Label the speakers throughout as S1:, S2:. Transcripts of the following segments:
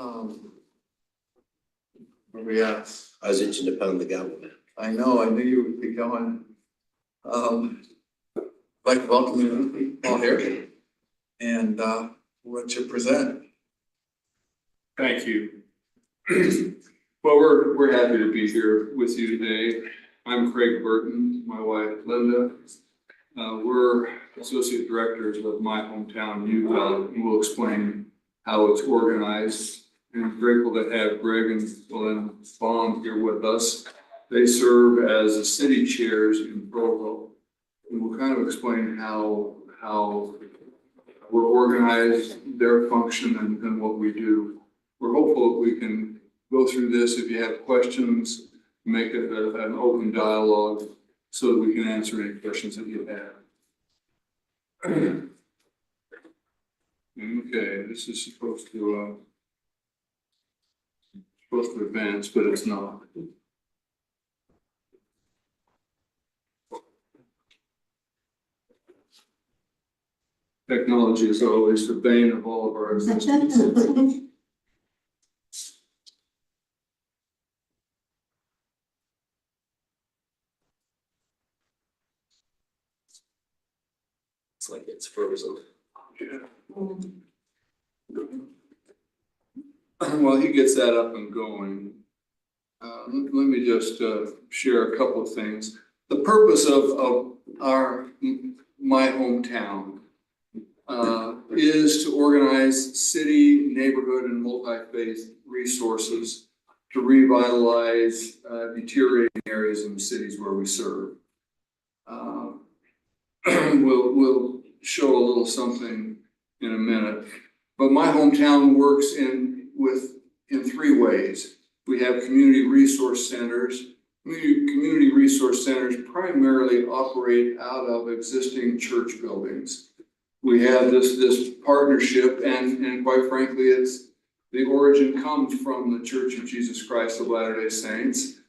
S1: Um, where we at?
S2: I was itching to pound the gavel, man.
S1: I know, I knew you would be going. I'd like to welcome you all here and, let you present.
S3: Thank you. Well, we're happy to be here with you today. I'm Craig Burton, my wife Linda. We're associate directors of My Hometown Youth Hub, and we'll explain how it's organized. And grateful to have Greg and Lynn Bond here with us. They serve as the city chairs in Provo. And we'll kind of explain how we're organized, their function, and what we do. We're hopeful that we can go through this. If you have questions, make it an open dialogue so that we can answer any questions that you have. Okay, this is supposed to advance, but it's not. Technology is always the bane of all of our existence.
S2: It's like it's frozen.
S3: While he gets that up and going, let me just share a couple of things. The purpose of our My Hometown is to organize city, neighborhood, and multi-faith resources to revitalize deteriorating areas in the cities where we serve. We'll show a little something in a minute, but My Hometown works in three ways. We have community resource centers. Community resource centers primarily operate out of existing church buildings. We have this partnership, and quite frankly, the origin comes from the Church of Jesus Christ of Latter-day Saints.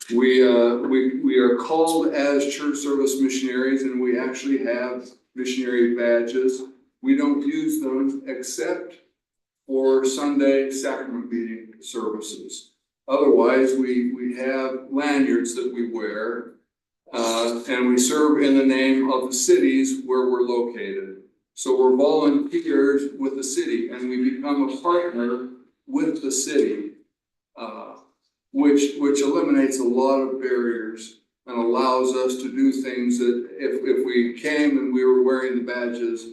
S3: We are called as church service missionaries, and we actually have missionary badges. We don't use them except for Sunday sacrament meeting services. Otherwise, we have lanyards that we wear, and we serve in the name of the cities where we're located. So we're volunteers with the city, and we become a partner with the city, which eliminates a lot of barriers and allows us to do things that if we came and we were wearing the badges,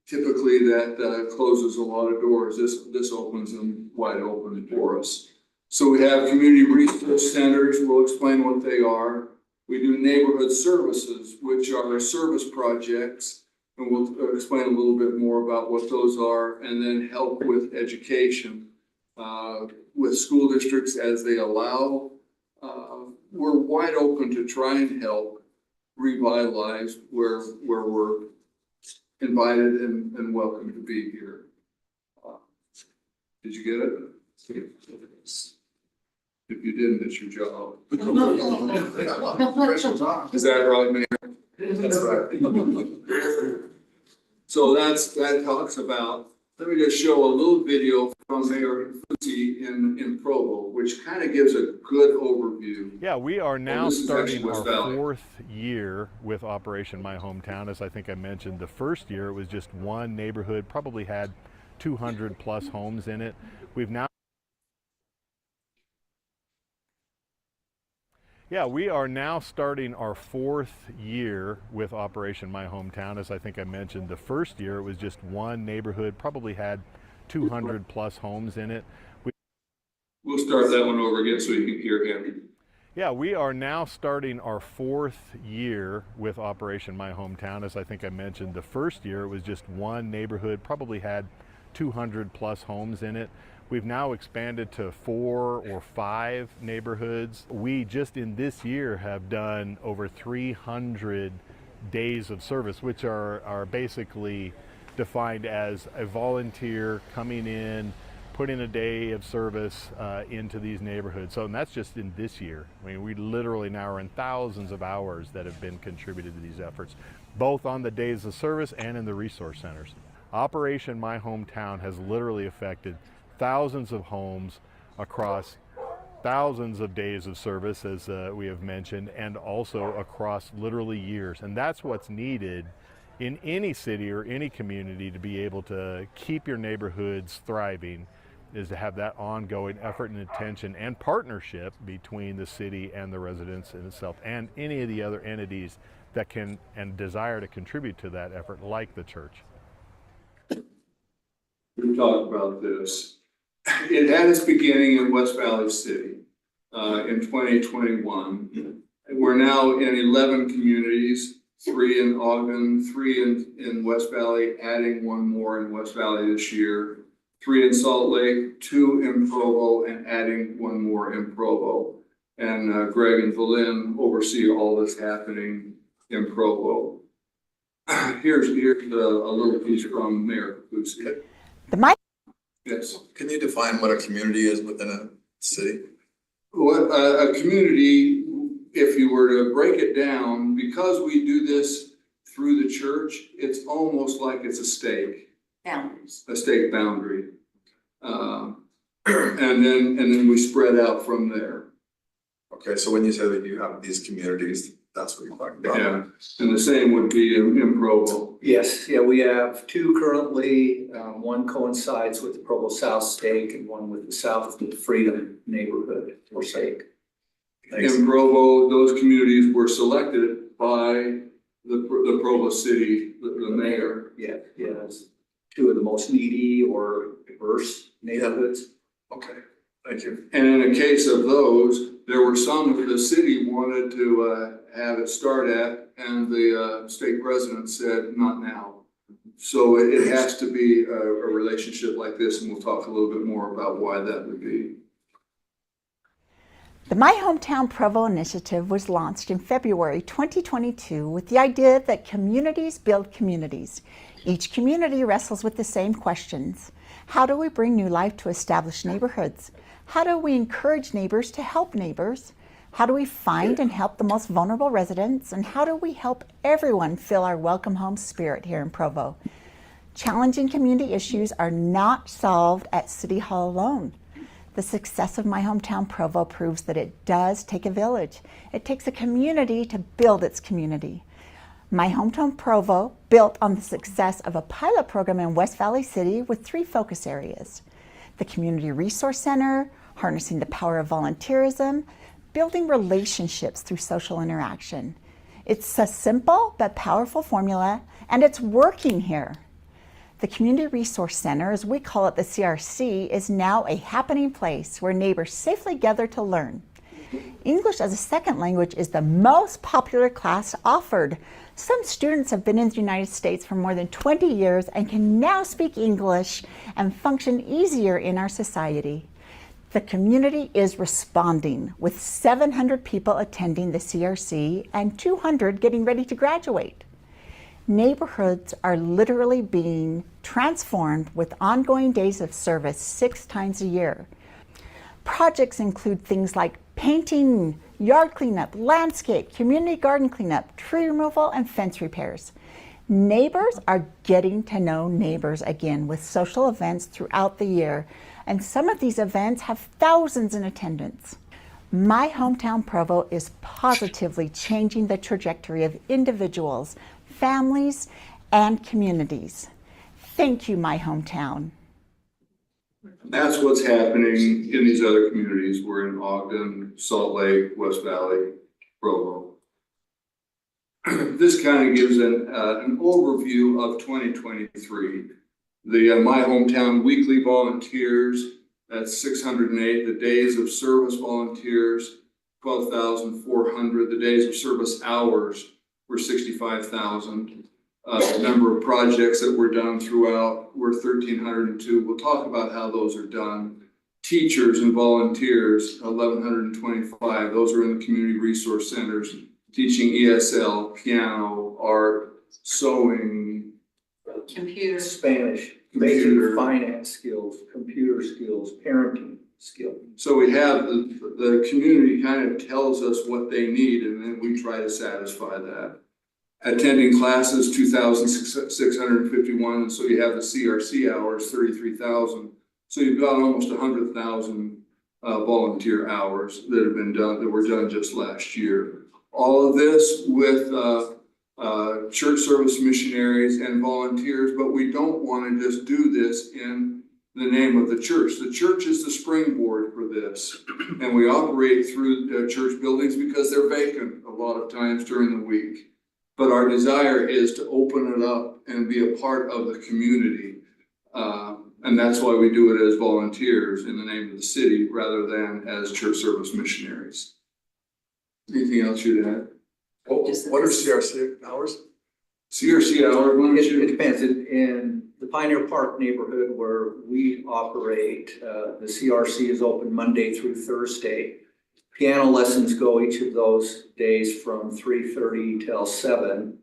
S3: typically that closes a lot of doors. This opens them wide open for us. So we have community resource centers. We'll explain what they are. We do neighborhood services, which are service projects, and we'll explain a little bit more about what those are, and then help with education with school districts as they allow. We're wide open to try and help revitalize where we're invited and welcome to be here. Did you get it? If you didn't, it's your job. Is that right, Mayor? That's right. So that talks about, let me just show a little video from Mayor Fusi in Provo, which kind of gives a good overview.
S4: Yeah, we are now starting our
S3: Valley.
S4: fourth year with Operation My Hometown. As I think I mentioned, the first year it was just one neighborhood, probably had 200 plus homes in it. We are now starting our fourth year with Operation My Hometown. As I think I mentioned, the first year it was just one neighborhood, probably had 200 plus homes in it.
S3: We'll start that one over again so you can hear him.
S4: Yeah, we are now starting our fourth year with Operation My Hometown. As I think I mentioned, the first year it was just one neighborhood, probably had 200 plus homes in it. We've now expanded to 4 or 5 neighborhoods. We just in this year have done over 300 days of service, which are basically defined as a volunteer coming in, putting a day of service into these neighborhoods. So, and that's just in this year. I mean, we literally now are in thousands of hours that have been contributed to these efforts, both on the days of service and in the resource centers. Operation My Hometown has literally affected thousands of homes across thousands of days of service, as we have mentioned, and also across literally years. And that's what's needed in any city or any community to be able to keep your neighborhoods thriving, is to have that ongoing effort and attention and partnership between the city and the residents in itself and any of the other entities that can and desire to contribute to that effort, like the church.
S3: We talked about this. It had its beginning in West Valley City in 2021. We're now in 11 communities, 3 in Ogden, 3 in West Valley, adding 1 more in West Valley this year, 3 in Salt Lake, 2 in Provo, and adding 1 more in Provo. And Greg and Valin oversee all this happening in Provo. Here's a little piece from Mayor Kapuski. Yes.
S1: Can you define what a community is within a city?
S3: What a community, if you were to break it down, because we do this through the church, it's almost like it's a stake.
S5: Boundaries.
S3: A state boundary. And then we spread out from there.
S1: Okay, so when you say that you have these communities, that's what you're talking about?
S3: Yeah, and the same would be in Provo.
S2: Yes, yeah, we have 2 currently. One coincides with the Provo South stake and one with the South Freedom neighborhood or stake.
S3: In Provo, those communities were selected by the Provo city, the mayor.
S2: Yeah, it's 2 of the most needy or diverse neighborhoods.
S1: Okay, thank you.
S3: And in a case of those, there were some that the city wanted to have it start at, and the state president said, not now. So it has to be a relationship like this, and we'll talk a little bit more about why that would be.
S5: The My Hometown Provo initiative was launched in February 2022 with the idea that communities build communities. Each community wrestles with the same questions. How do we bring new life to established neighborhoods? How do we encourage neighbors to help neighbors? How do we find and help the most vulnerable residents? And how do we help everyone feel our welcome home spirit here in Provo? Challenging community issues are not solved at City Hall alone. The success of My Hometown Provo proves that it does take a village. It takes a community to build its community. My Hometown Provo built on the success of a pilot program in West Valley City with 3 focus areas: the Community Resource Center, harnessing the power of volunteerism, building relationships through social interaction. It's a simple but powerful formula, and it's working here. The Community Resource Center, as we call it the CRC, is now a happening place where neighbors safely gather to learn. English as a second language is the most popular class offered. Some students have been in the United States for more than 20 years and can now speak English and function easier in our society. The community is responding, with 700 people attending the CRC and 200 getting ready to graduate. Neighborhoods are literally being transformed with ongoing days of service 6 times a year. Projects include things like painting, yard cleanup, landscape, community garden cleanup, tree removal, and fence repairs. Neighbors are getting to know neighbors again with social events throughout the year, and some of these events have thousands in attendance. My Hometown Provo is positively changing the trajectory of individuals, families, and communities. Thank you, My Hometown.
S3: That's what's happening in these other communities. We're in Ogden, Salt Lake, West Valley, Provo. This kind of gives an overview of 2023. The My Hometown weekly volunteers, that's 608. The days of service volunteers, 12,400. The days of service hours were 65,000. The number of projects that were done throughout were 1,302. We'll talk about how those are done. Teachers and volunteers, 1,125. Those are in the community resource centers, teaching ESL, piano, art, sewing,
S5: Computer.
S2: Spanish,
S3: Computer.
S2: basic finance skills, computer skills, parenting skills.
S3: So we have the community kind of tells us what they need, and then we try to satisfy that. Attending classes, 2,651, and so you have the CRC hours, 33,000. So you've got almost 100,000 volunteer hours that have been done, that were done just last year. All of this with church service missionaries and volunteers, but we don't want to just do this in the name of the church. The church is the springboard for this, and we operate through church buildings because they're vacant a lot of times during the week. But our desire is to open it up and be a part of the community. And that's why we do it as volunteers in the name of the city rather than as church service missionaries. Anything else you'd add?
S1: What are CRC hours?
S3: CRC hour, why don't
S2: It
S3: you?
S2: depends. In the Pioneer Park neighborhood where we operate, the CRC is open Monday through Thursday. Piano lessons go each of those days from 3:30 till 7.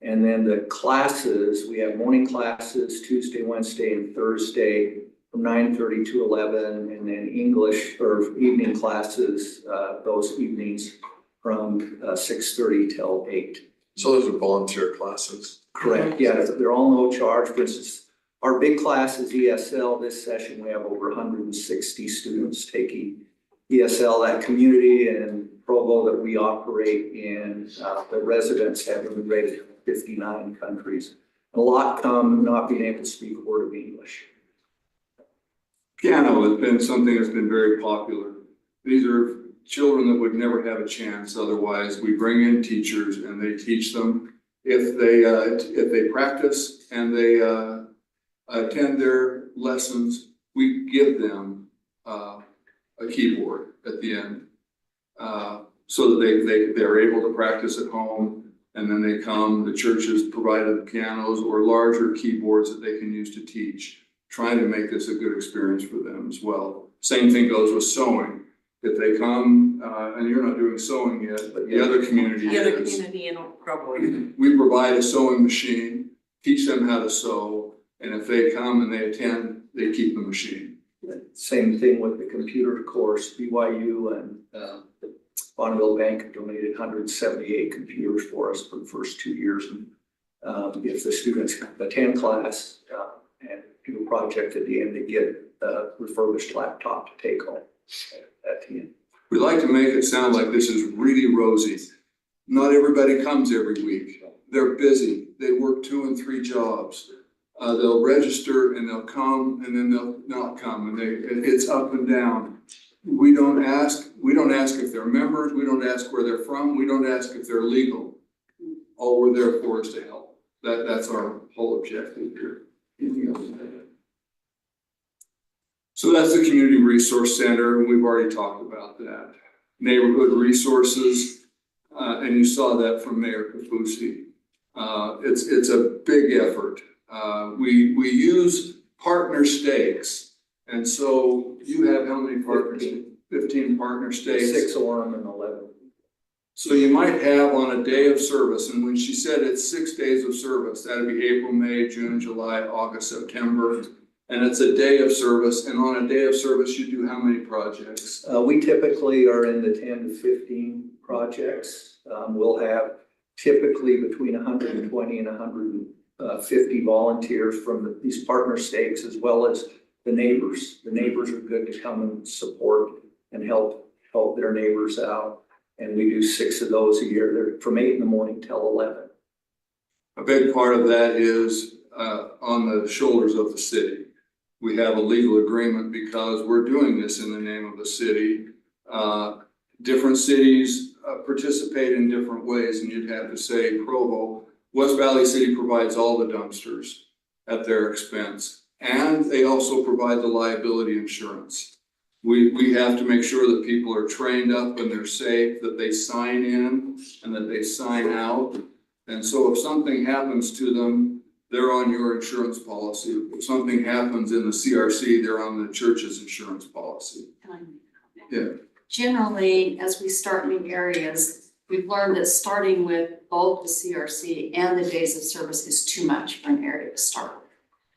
S2: And then the classes, we have morning classes Tuesday, Wednesday, and Thursday from 9:30 to 11. And then English or evening classes, those evenings from 6:30 till 8.
S1: So those are volunteer classes.
S2: Correct, yeah, they're all no charge. For instance, our big class is ESL. This session, we have over 160 students taking ESL. That community and Provo that we operate in, the residents have immigrated from 59 countries. A lot come not being able to speak a word of English.
S3: Piano has been something that's been very popular. These are children that would never have a chance otherwise. We bring in teachers and they teach them. If they practice and they attend their lessons, we give them a keyboard at the end, so that they're able to practice at home, and then they come. The church has provided pianos or larger keyboards that they can use to teach, trying to make this a good experience for them as well. Same thing goes with sewing. If they come, and you're not doing sewing yet, but the other community
S6: The other
S3: is.
S6: community in Provo.
S3: We provide a sewing machine, teach them how to sew, and if they come and they attend, they keep the machine.
S2: Same thing with the computer course. BYU and Bonneville Bank have donated 178 computers for us for the first 2 years. And if the students attend class and do a project at the end, they get a refurbished laptop to take home at the end.
S3: We like to make it sound like this is really rosy. Not everybody comes every week. They're busy. They work 2 and 3 jobs. They'll register and they'll come and then they'll not come, and it's up and down. We don't ask if they're members. We don't ask where they're from. We don't ask if they're legal. All we're there for is to help. That's our whole objective here. Anything else? So that's the Community Resource Center, and we've already talked about that. Neighborhood resources, and you saw that from Mayor Kafusi. It's a big effort. We use partner stakes, and so you have how many partners? 15 partner stakes.
S2: 6 Orem and 11.
S3: So you might have on a day of service, and when she said it's 6 days of service, that'd be April, May, June, July, August, September. And it's a day of service, and on a day of service, you do how many projects?
S2: We typically are in the 10 to 15 projects. We'll have typically between 120 and 150 volunteers from these partner stakes, as well as the neighbors. The neighbors are good to come and support and help their neighbors out. And we do 6 of those a year. They're from 8 in the morning till 11.
S3: A big part of that is on the shoulders of the city. We have a legal agreement because we're doing this in the name of the city. Different cities participate in different ways, and you'd have to say Provo. West Valley City provides all the dumpsters at their expense, and they also provide the liability insurance. We have to make sure that people are trained up and they're safe, that they sign in and that they sign out. And so if something happens to them, they're on your insurance policy. If something happens in the CRC, they're on the church's insurance policy. Yeah.
S6: Generally, as we start new areas, we've learned that starting with both the CRC and the days of service is too much for an area to start with.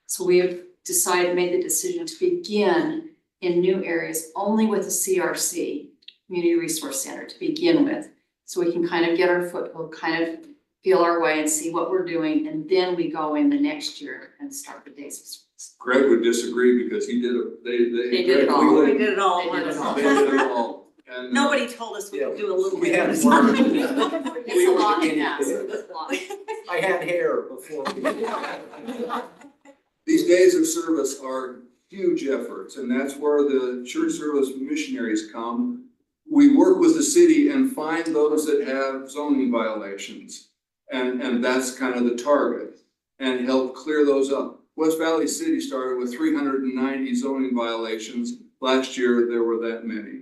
S6: So we have made the decision to begin in new areas only with the CRC, Community Resource Center, to begin with. So we can kind of get our foothold, kind of feel our way and see what we're doing, and then we go in the next year and start the days of service.
S3: Greg would disagree because he did it,
S6: They did it all.
S7: We did it all.
S6: They did it all.
S3: They did it all. And,
S7: Nobody told us we could do a little
S2: We
S7: bit.
S2: had to learn.
S6: It's a lot, yeah, it's a lot.
S2: I had hair before.
S3: these days of service are huge efforts, and that's where the church service missionaries come. We work with the city and find those that have zoning violations. And that's kind of the target, and help clear those up. West Valley City started with 390 zoning violations. Last year, there were that many.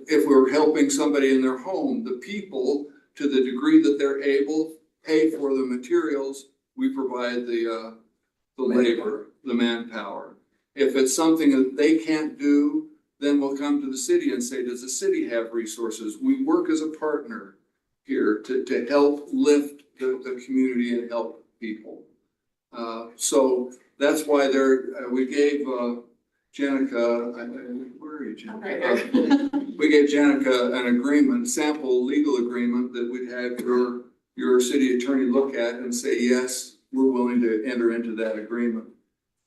S3: If we're helping somebody in their home, the people, to the degree that they're able, pay for the materials, we provide the labor, the manpower. If it's something that they can't do, then we'll come to the city and say, does the city have resources? We work as a partner here to help lift the community and help people. So that's why we gave Janica, where are you, Janica? We gave Janica an agreement, sample legal agreement that we'd have your city attorney look at and say, yes, we're willing to enter into that agreement.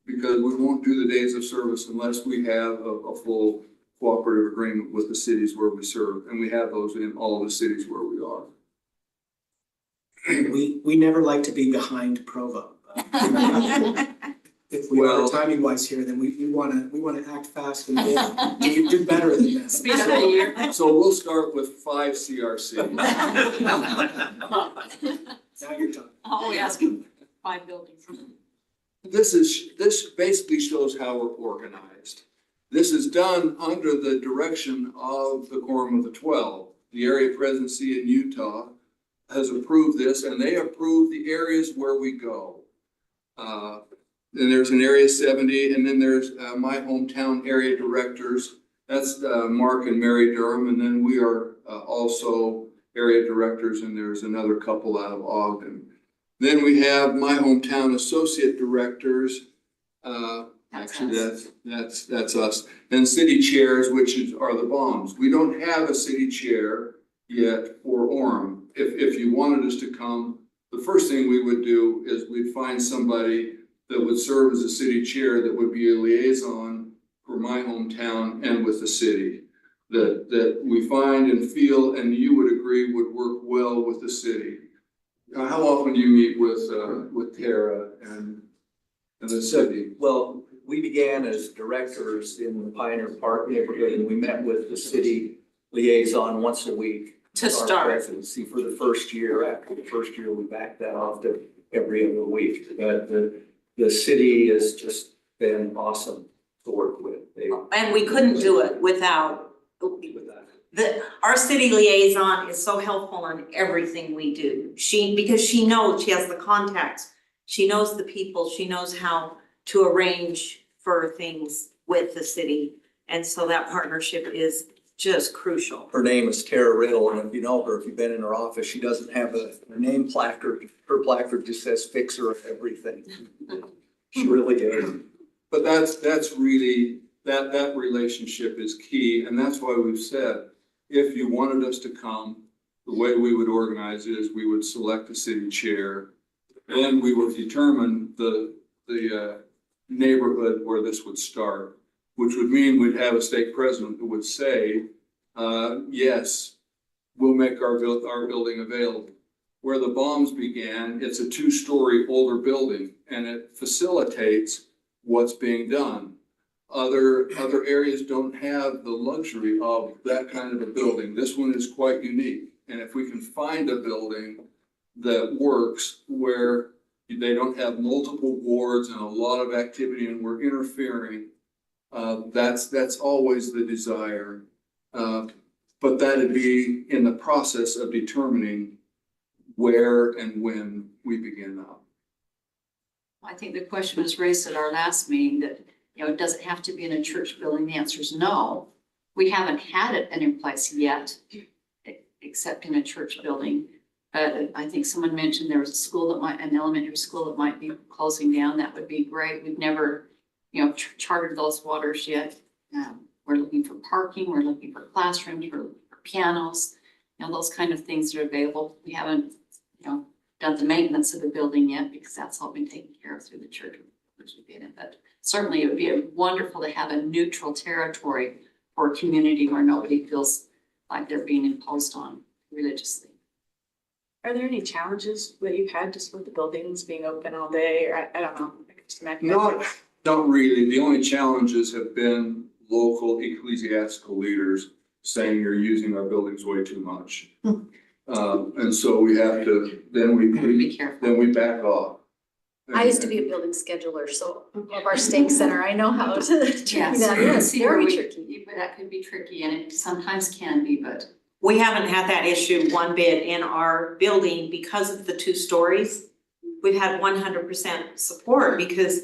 S3: Because we won't do the days of service unless we have a full cooperative agreement with the cities where we serve. And we have those in all the cities where we are.
S8: We never like to be behind Provo. If we are timing wise here, then we wanna act fast and do better than this.
S6: Speed of the year.
S3: So we'll start with 5 CRC.
S8: Now you're talking.
S6: Oh, we asking 5 buildings.
S3: This basically shows how we're organized. This is done under the direction of the Quorum of the 12. The area presidency in Utah has approved this, and they approve the areas where we go. Then there's an area 70, and then there's my hometown area directors. That's Mark and Mary Durham, and then we are also area directors, and there's another couple out of Ogden. Then we have my hometown associate directors. Actually, that's us. And city chairs, which are the bombs. We don't have a city chair yet for Orem. If you wanted us to come, the first thing we would do is we'd find somebody that would serve as a city chair that would be a liaison for my hometown and with the city. That we find and feel, and you would agree, would work well with the city. How often do you meet with Tara and the city?
S2: Well, we began as directors in the Pioneer Park neighborhood, and we met with the city liaison once a week.
S7: To
S2: Our
S7: start.
S2: presidency for the first year. After the first year, we backed that off to every other week. But the city has just been awesome to work with.
S7: And we couldn't do it without,
S2: With that.
S7: our city liaison is so helpful on everything we do. Because she knows, she has the contacts, she knows the people, she knows how to arrange for things with the city. And so that partnership is just crucial.
S2: Her name is Tara Riddle, and if you know her, if you've been in her office, she doesn't have a name placard. Her placard just says fixer of everything. She really is.
S3: But that's really, that relationship is key, and that's why we've said, if you wanted us to come, the way we would organize it is we would select a city chair, then we would determine the neighborhood where this would start, which would mean we'd have a stake president who would say, yes, we'll make our building available. Where the bombs began, it's a 2-story older building, and it facilitates what's being done. Other areas don't have the luxury of that kind of a building. This one is quite unique. And if we can find a building that works where they don't have multiple wards and a lot of activity and we're interfering, that's always the desire. But that'd be in the process of determining where and when we begin up.
S6: I think the question was raised at our last meeting that, does it have to be in a church building? The answer is no. We haven't had it in place yet, except in a church building. But I think someone mentioned there was a school an elementary school that might be closing down. That would be great. We've never, chartered those waters yet. We're looking for parking. We're looking for classrooms. We're looking for pianos. You know, those kind of things are available. We haven't, you know, done the maintenance of the building yet because that's all been taken care of through the church, which we did it. But certainly it would be wonderful to have a neutral territory for a community where nobody feels like they're being imposed on religiously.
S9: Are there any challenges that you've had just with the buildings being open all day, or I don't know? I could just imagine.
S3: Not really. The only challenges have been local ecclesiastical leaders saying you're using our buildings way too much. And so we have to,
S6: Be careful.
S3: then we back off.
S10: I used to be a building scheduler, so of our stake center, I know how to do
S6: Yes,
S10: that.
S6: you can
S10: It's
S6: see where
S10: very
S6: we,
S10: tricky.
S6: that could be tricky and it sometimes can be, but
S7: We haven't had that issue one bit in our building because of the 2 stories. We've had 100% support because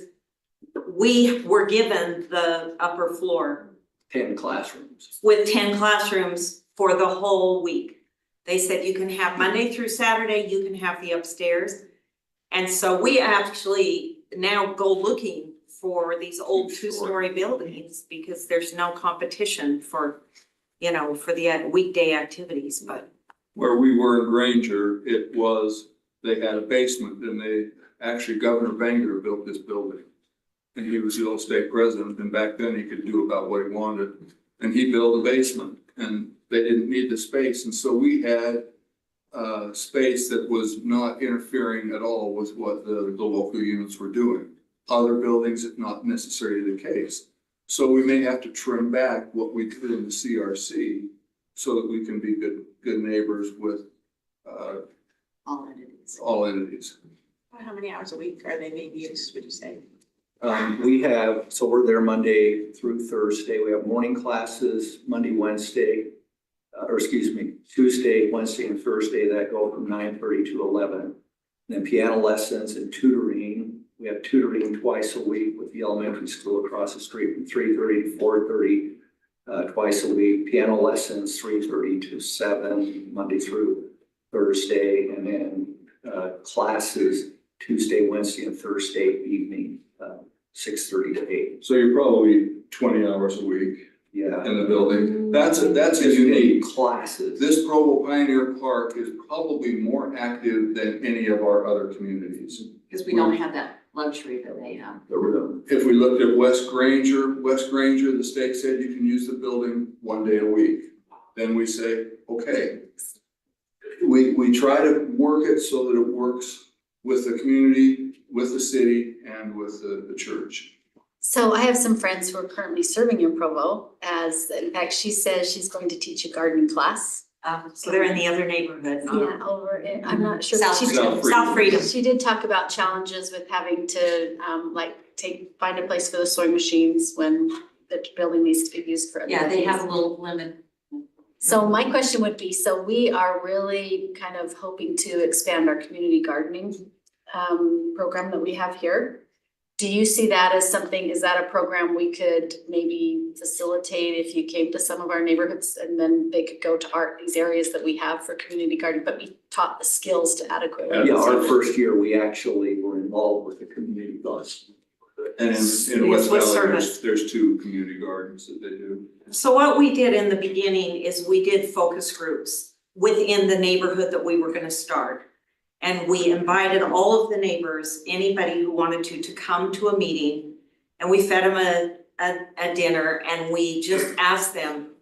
S7: we were given the upper floor
S2: 10 classrooms.
S7: with 10 classrooms for the whole week. They said you can have Monday through Saturday, you can have the upstairs. And so we actually now go looking for these old 2-story buildings because there's no competition for, you know, for the weekday activities, but.
S3: Where we were in Granger, they had a basement and actually Governor Banger built this building. And he was the old state president, and back then he could do about what he wanted. And he built a basement and they didn't need the space. And so we had space that was not interfering at all with what the local units were doing. Other buildings, it's not necessarily the case. So we may have to trim back what we did in the CRC so that we can be good neighbors with
S6: all entities.
S3: all entities.
S9: How many hours a week are they being used, would you say?
S2: We're there Monday through Thursday. We have morning classes, Tuesday, Wednesday, and Thursday that go from 9:30 to 11. Then piano lessons and tutoring. We have tutoring twice a week with the elementary school across the street from 3:30 to 4:30 twice a week. Piano lessons 3:30 to 7, Monday through Thursday, and then classes Tuesday, Wednesday, and Thursday evening, 6:30 to 8.
S3: So you're probably 20 hours a week
S2: Yeah.
S3: in the building. That's a
S2: Because
S3: unique.
S2: classes.
S3: This Provo Pioneer Park is probably more active than any of our other communities.
S6: Because we don't have that luxury that they have.
S3: If we looked at West Granger, the state said you can use the building 1 day a week. Then we say, okay. We try to work it so that it works with the community, with the city, and with the church.
S10: So I have some friends who are currently serving in Provo in fact, she says she's going to teach a gardening class.
S7: So they're in the other neighborhood.
S10: Yeah, I'm not sure.
S6: South
S10: She-
S3: Freedom.
S7: South Freedom.
S10: She did talk about challenges with having to, find a place for the sewing machines when the building needs to be used for other
S6: Yeah, they have a
S10: things.
S6: little limit.
S10: So my question would be, so we are really kind of hoping to expand our community gardening program that we have here. Do you see that as something, is that a program we could maybe facilitate if you came to some of our neighborhoods and then they could go to these areas that we have for community gardening, but we taught the skills to adequately?
S2: Yeah, our first year, we actually were involved with the community bus.
S3: And in
S7: It's
S3: West
S7: with
S3: Valley,
S7: service.
S3: there's 2 community gardens that they do.
S7: So what we did in the beginning is we did focus groups within the neighborhood that we were gonna start. And we invited all of the neighbors, anybody who wanted to come to a meeting. And we fed them a dinner and we just asked them,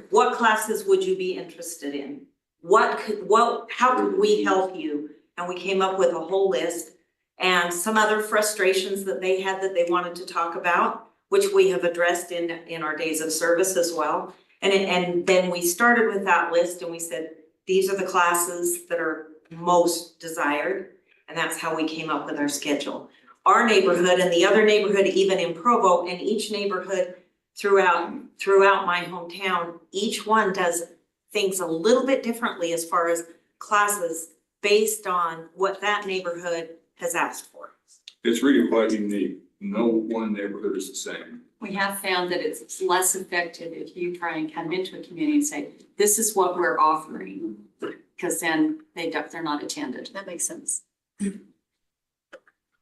S7: what classes would you be interested in? How could we help you? And we came up with a whole list and some other frustrations that they had that they wanted to talk about, which we have addressed in our days of service as well. And then we started with that list and we said, these are the classes that are most desired. And that's how we came up with our schedule. Our neighborhood and the other neighborhood, even in Provo, and each neighborhood throughout my hometown, each one does things a little bit differently as far as classes based on what that neighborhood has asked for.
S3: It's really quite unique. No one neighborhood is the same.
S6: We have found that it's less effective if you try and come into a community and say, this is what we're offering. Because then they're not attended.
S10: That makes sense.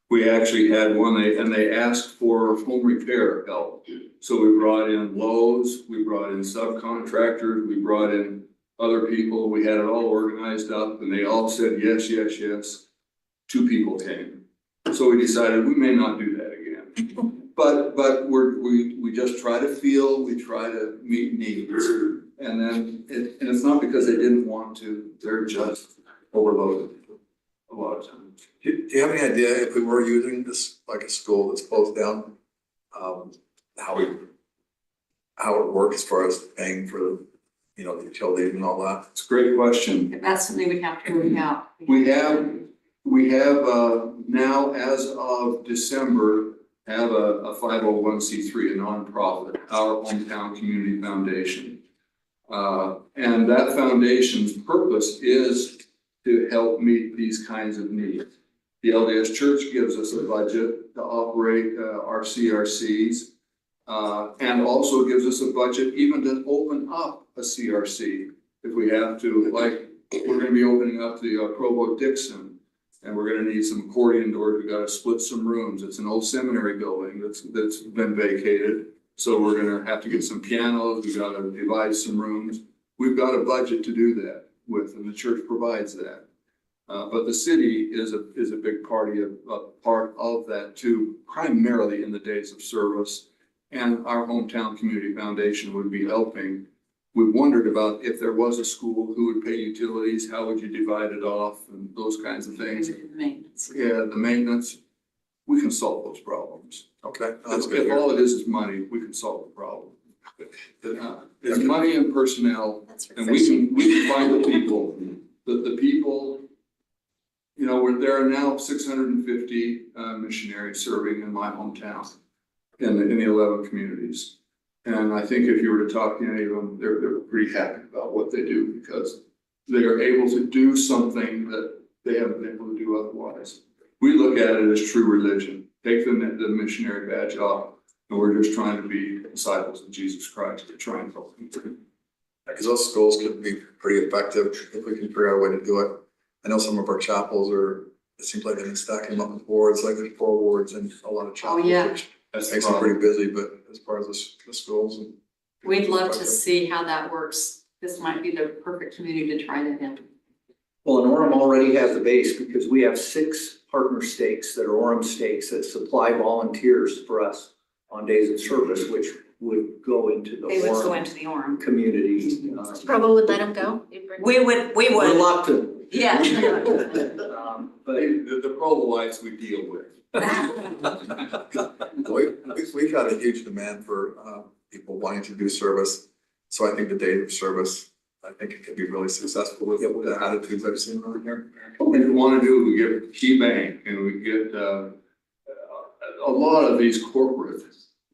S3: We actually had one, and they asked for home repair help. So we brought in Lowe's, we brought in subcontractors, we brought in other people. We had it all organized up and they all said, yes, yes, yes. 2 people came. So we decided we may not do that again. But we just try to feel, we try to meet needs. And then, and it's not because they didn't want to, they're just overloaded a lot of times.
S1: Do you have any idea if we were using this, like a school that's closed down, how it would work as far as paying for, you know, the utilities and all that?
S3: It's a great question.
S6: That's something we'd have to work out.
S3: We have now, as of December, have a 501c3, a nonprofit, our hometown community foundation. And that foundation's purpose is to help meet these kinds of needs. The LDS Church gives us a budget to operate our CRCs, and also gives us a budget even to open up a CRC if we have to. Like, we're gonna be opening up the Provo Dixon, and we're gonna need some accordion doors. We gotta split some rooms. It's an old seminary building that's been vacated. So we're gonna have to get some pianos. We gotta divide some rooms. We've got a budget to do that with, and the church provides that. But the city is a big part of that too, primarily in the days of service. And our hometown community foundation would be helping. We wondered about if there was a school, who would pay utilities, how would you divide it off, and those kinds of things.
S6: Maintenance.
S3: Yeah, the maintenance, we can solve those problems.
S1: Okay, that's good.
S3: If all it is money, we can solve the problem. It's money and personnel,
S6: That's
S3: and we can find the people, the people. You know, there are now 650 missionaries serving in my hometown, in the 11 communities. And I think if you were to talk to any of them, they're pretty happy about what they do, because they are able to do something that they haven't been able to do otherwise. We look at it as true religion. Take the missionary badge off, and we're just trying to be disciples of Jesus Christ to try and help them.
S1: Because those schools could be pretty effective if we can figure out a way to do it. I know some of our chapels it seems like they've been stacking them up with wards, like there's 4 wards and a lot of chapels,
S6: yeah.
S1: which
S3: That's the
S1: makes them
S3: problem.
S1: pretty busy, but as far as the schools and.
S6: We'd love to see how that works. This might be the perfect community to try that in.
S2: Well, and Orem already has a base because we have 6 partner stakes that are Orem stakes that supply volunteers for us on days of service, which would go into the
S7: They would go
S2: Orem
S7: into the Orem.
S2: community.
S10: Provo would let them go? You'd bring-
S7: We would.
S2: Reluctant.
S7: Yeah.
S2: But
S3: The Provoites we deal with.
S1: We've had a huge demand for people wanting to do service. So I think the days of service, I think it could be really successful with the attitudes I've seen around here.
S3: What we want to do, we get Key Bank, and we get a lot of these corporate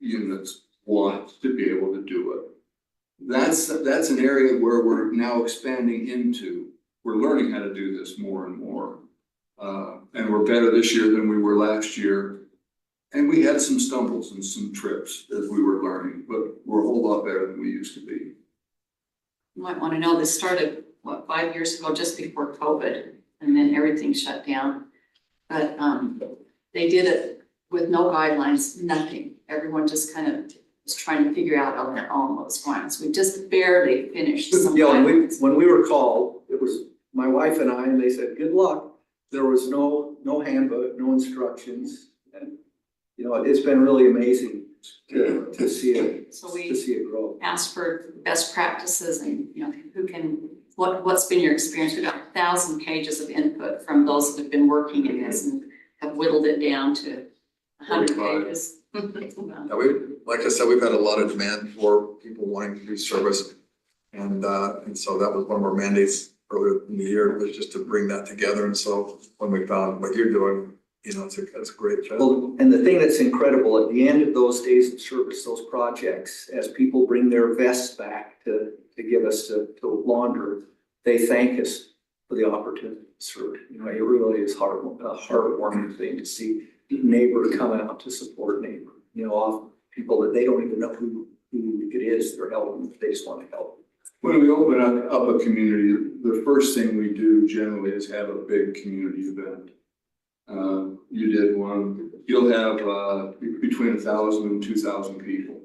S3: units want to be able to do it. That's an area where we're now expanding into. We're learning how to do this more and more. And we're better this year than we were last year. And we had some stumbles and some trips as we were learning, but we're a whole lot better than we used to be.
S6: You might want to know this started, 5 years ago, just before COVID, and then everything shut down. But they did it with no guidelines, nothing. Everyone just kind of was trying to figure out on their own what was going on. So we just barely finished some
S2: yeah,
S6: guidelines.
S2: when we were called, it was my wife and I, and they said, good luck. There was no handbook, no instructions. And, you know, it's been really amazing to see it,
S6: So we
S2: to see it grow.
S6: asked for best practices and, you know, what's been your experience? We've got 1,000 pages of input from those that have been working in this and have whittled it down to 100 pages.
S1: Yeah, like I said, we've had a lot of demand for people wanting to do service. And so that was one of our mandates earlier in the year, was just to bring that together. And so when we found what you're doing, you know, it's a great job.
S2: Well, and the thing that's incredible, at the end of those days of service, those projects, as people bring their vests back to give us to launder, they thank us for the opportunity to serve. You know, it really is a heartwarming thing to see neighbor come out to support neighbor. You know, often people that they don't even know who it is they're helping, they just want to help.
S3: When we open up a community, the first thing we do generally is have a big community event. You did one, you'll have between 1,000 and 2,000 people.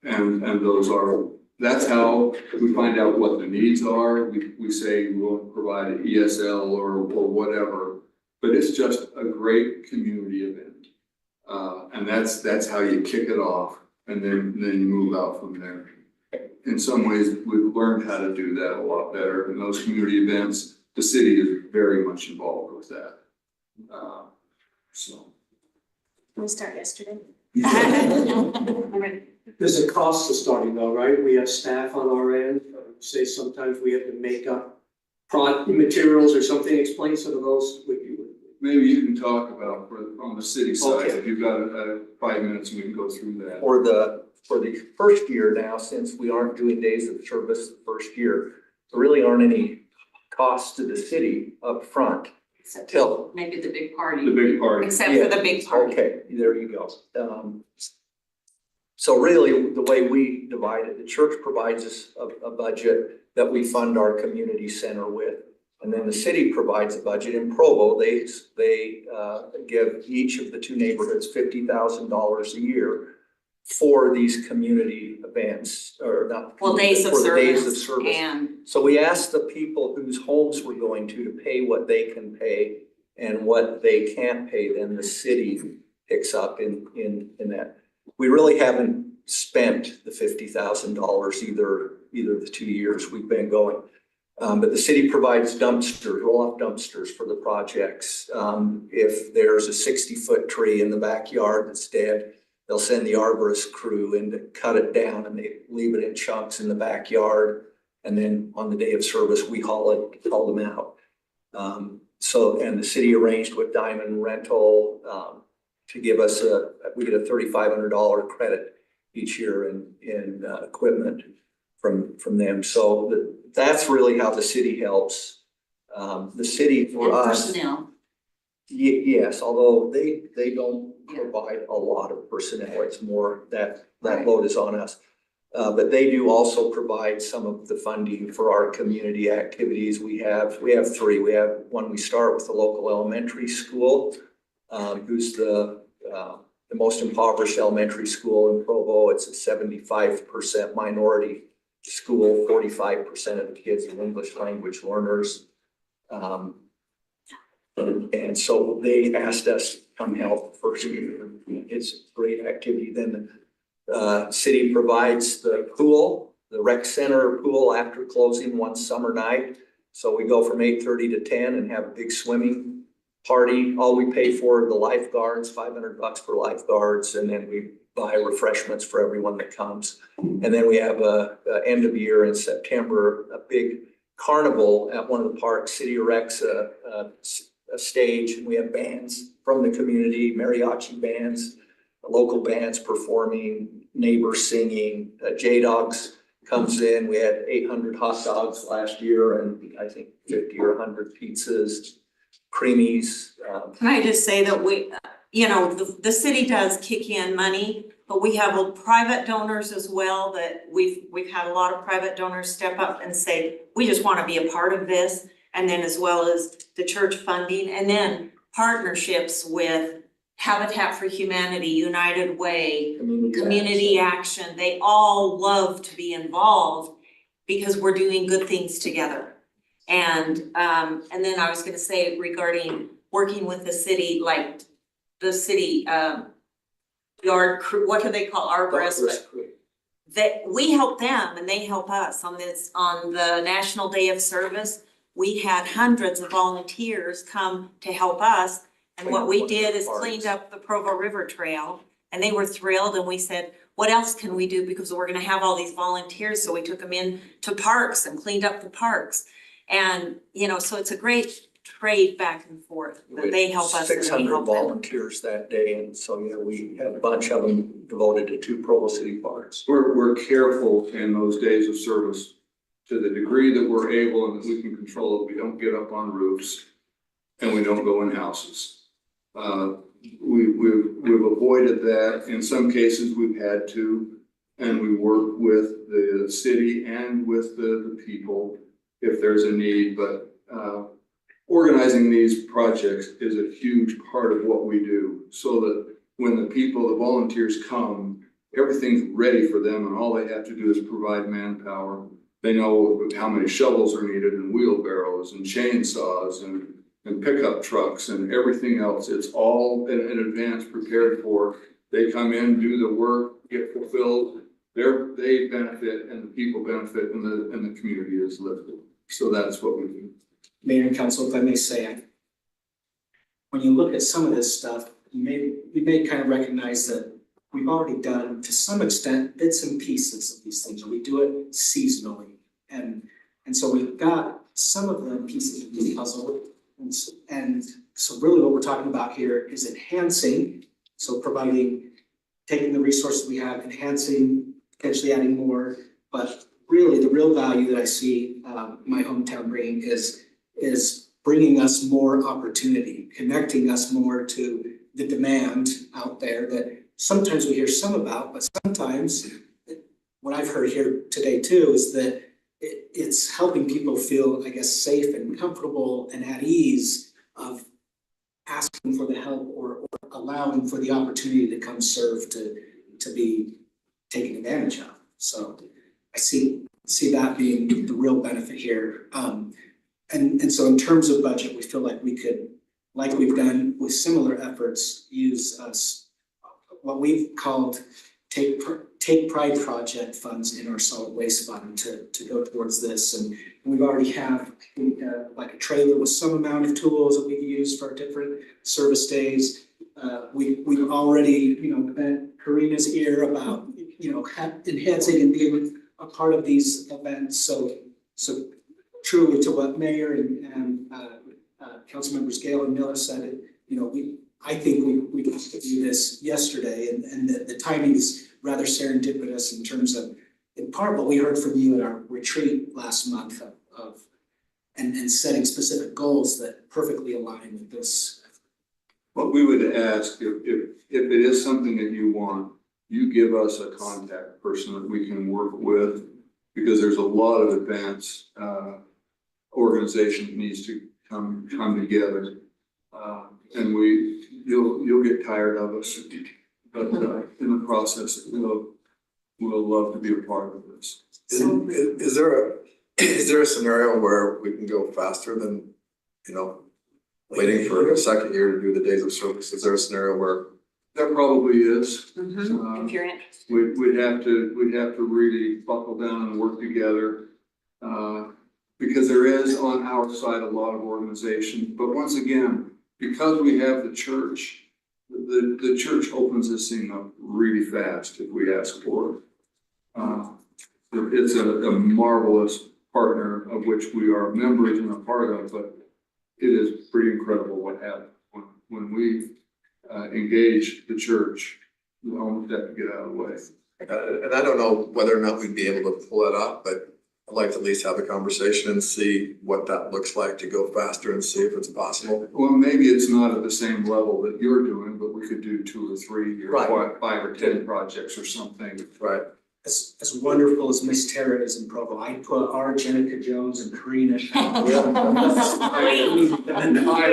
S3: And those are that's how we find out what the needs are. We say we'll provide an ESL or whatever, but it's just a great community event. And that's how you kick it off, and then you move out from there. In some ways, we've learned how to do that a lot better. In those community events, the city is very much involved with that. So.
S9: We start yesterday.
S8: There's a cost to starting though, right? We have staff on our end, say sometimes we have to make up materials or something, explain some of those with you.
S3: Maybe you can talk about on the city side,
S2: Okay.
S3: if you've got 5 minutes, we can go through that.
S2: For the first year now, since we aren't doing days of service the first year, there really aren't any costs to the city up front.
S6: Except
S2: Till,
S6: maybe the big party.
S3: The big party.
S6: Except for the big party.
S2: okay, there you go. So really, the way we divide it, the church provides us a budget that we fund our community center with. And then the city provides a budget. In Provo, they give each of the two neighborhoods $50,000 a year for these community events, or not.
S6: Well, days of
S2: for the days
S6: service
S2: of service.
S6: and
S2: So we asked the people whose homes we're going to pay what they can pay, and what they can't pay, then the city picks up in that. We really haven't spent the $50,000 either the 2 years we've been going. But the city provides dumpsters, roll-off dumpsters for the projects. If there's a 60-foot tree in the backyard that's dead, they'll send the arborist crew in to cut it down, and they leave it in chunks in the backyard. And then on the day of service, we haul them out. And the city arranged with Diamond Rental to give us we get a $3,500 credit each year in equipment from them. So that's really how the city helps. The city for us.
S6: personnel.
S2: Yes, although they don't provide a lot of personnel, it's more that load is on us. But they do also provide some of the funding for our community activities. We have three. We have one, we start with the local elementary school, who's the most impoverished elementary school in Provo. It's a 75% minority school, 45% of the kids are English language learners. And so they asked us to come help the first year. It's a great activity. Then the city provides the pool, the rec center pool after closing one summer night. So we go from 8:30 to 10 and have a big swimming party. All we pay for are the lifeguards, $500 for lifeguards, and then we buy refreshments for everyone that comes. And then we have a end of year in September, a big carnival at one of the parks. City erects a stage, and we have bands from the community, mariachi bands, local bands performing, neighbors singing. J-Dogs comes in. We had 800 hot dogs last year, and I think 50 or 100 pizzas, creamies.
S7: Can I just say that the city does kick in money, but we have private donors as well, that we've had a lot of private donors step up and say, we just want to be a part of this. And then as well as the church funding, and then partnerships with Habitat for Humanity, United Way, Community Action. They all love to be involved because we're doing good things together. And then I was gonna say regarding working with the city, like the city yard crew, what do they call arborists? That we help them and they help us on the National Day of Service. We had hundreds of volunteers come to help us. And what we did is cleaned up the Provo River Trail, and they were thrilled. And we said, what else can we do? Because we're gonna have all these volunteers. So we took them in to parks and cleaned up the parks. And, so it's a great trade back and forth, that they help us and we
S2: 600
S7: help them.
S2: volunteers that day. And so, we had a bunch of them devoted to 2 Provo City parks.
S3: We're careful in those days of service to the degree that we're able and that we can control it. We don't get up on roofs and we don't go in houses. We've avoided that. In some cases, we've had to, and we work with the city and with the people if there's a need. But organizing these projects is a huge part of what we do, so that when the volunteers come, everything's ready for them and all they have to do is provide manpower. They know how many shovels are needed and wheelbarrows and chainsaws and pickup trucks and everything else. It's all in advance prepared for. They come in, do the work, get fulfilled. They benefit and the people benefit and the community is lifted. So that's what we do.
S11: Mayor and council, if I may say, when you look at some of this stuff, you may kind of recognize that we've already done, to some extent, bits and pieces of these things. We do it seasonally. And so we've got some of the pieces of the puzzle. And so really what we're talking about here is enhancing, so taking the resources we have, enhancing, potentially adding more. But really, the real value that I see my hometown bringing is bringing us more opportunity, connecting us more to the demand out there that sometimes we hear some about, but sometimes what I've heard here today too is that it's helping people feel, I guess, safe and comfortable and at ease of asking for the help or allowing for the opportunity to come serve to be taken advantage of. So I see that being the real benefit here. And so in terms of budget, we feel like we could, like we've done with similar efforts, use what we've called take pride project funds in our solid waste fund to go towards this. And we've already have like a trailer with some amount of tools that we've used for different service days. We've already, bent Karina's ear about, enhancing and being a part of these events. So truly to what Mayor and Council Members Gale and Miller said, I think we got to do this yesterday, and the timing is rather serendipitous in terms of, in part, what we heard from you at our retreat last month and setting specific goals that perfectly align with this.
S3: What we would ask, if it is something that you want, you give us a contact person that we can work with, because there's a lot of advanced organization that needs to come together. And you'll get tired of us, but in the process, we'll love to be a part of this.
S1: Is there a scenario where we can go faster than, waiting for a second year to do the days of service? Is there a scenario where?
S3: There probably is.
S7: If you're interested.
S3: We'd have to really buckle down and work together. Because there is on our side a lot of organization, but once again, because we have the church, the church opens this thing up really fast if we ask for it. It's a marvelous partner of which we are members and a part of, but it is pretty incredible what happens when we engage the church. We almost have to get out of the way.
S1: And I don't know whether or not we'd be able to pull it up, but I'd like to at least have a conversation and see what that looks like to go faster and see if it's possible.
S3: Well, maybe it's not at the same level that you're doing, but we could do 2 or 3 or
S1: Right.
S3: 5 or 10 projects or something.
S1: Right.
S11: As wonderful as Miss Tara is in Provo, I'd put our Jenica Jones and Karina.
S3: I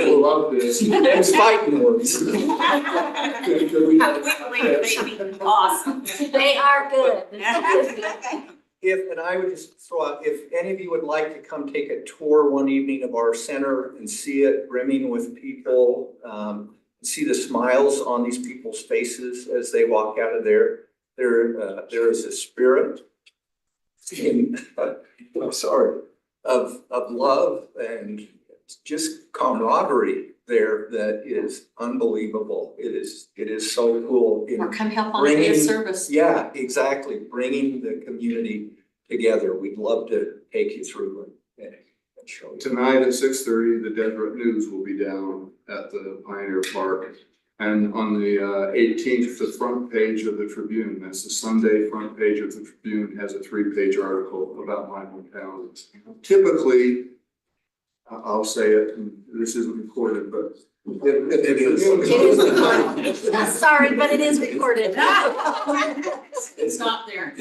S3: will love this.
S11: Them's fighting words.
S7: Awesome.
S10: They are good.
S2: And I would just throw out, if any of you would like to come take a tour one evening of our center and see it brimming with people, see the smiles on these people's faces as they walk out of there. There is a spirit of love and just camaraderie there that is unbelievable. It is so cool.
S6: Or come help on a day of service.
S2: Yeah, exactly. Bringing the community together. We'd love to take you through and show you.
S3: Tonight at 6:30, the Deseret News will be down at the Pioneer Park. And on the 18th, the front page of the Tribune, that's the Sunday front page of the Tribune, has a 3-page article about my hometown. Typically, I'll say it, and this isn't recorded, but
S1: It is.
S10: It is recorded. Sorry, but it is recorded.
S6: It's not there.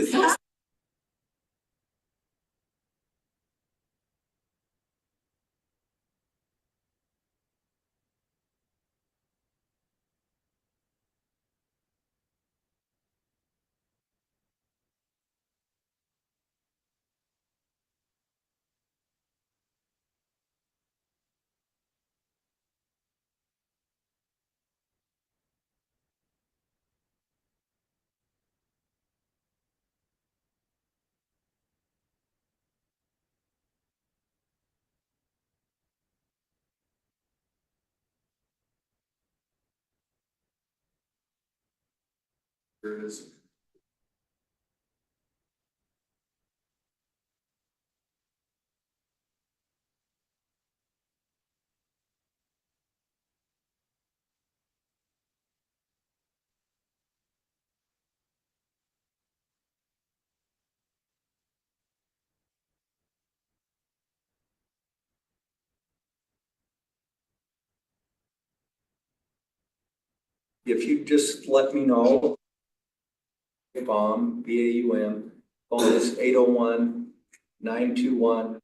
S3: Here it is.
S2: If you just let me know. BAUM, BAUM, phone is 801-921.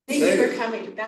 S9: Thank you for coming.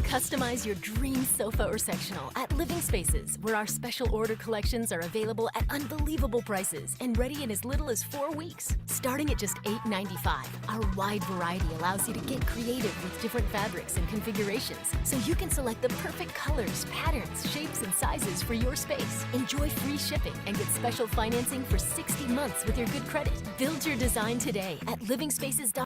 S12: Customize your dream sofa or sectional at Living Spaces, where our special order collections are available at unbelievable prices and ready in as little as 4 weeks. Starting at just $8.95, our wide variety allows you to get creative with different fabrics and configurations, so you can select the perfect colors, patterns, shapes, and sizes for your space. Enjoy free shipping and get special financing for 60 months with your good credit. Build your design today at livingspaces.com.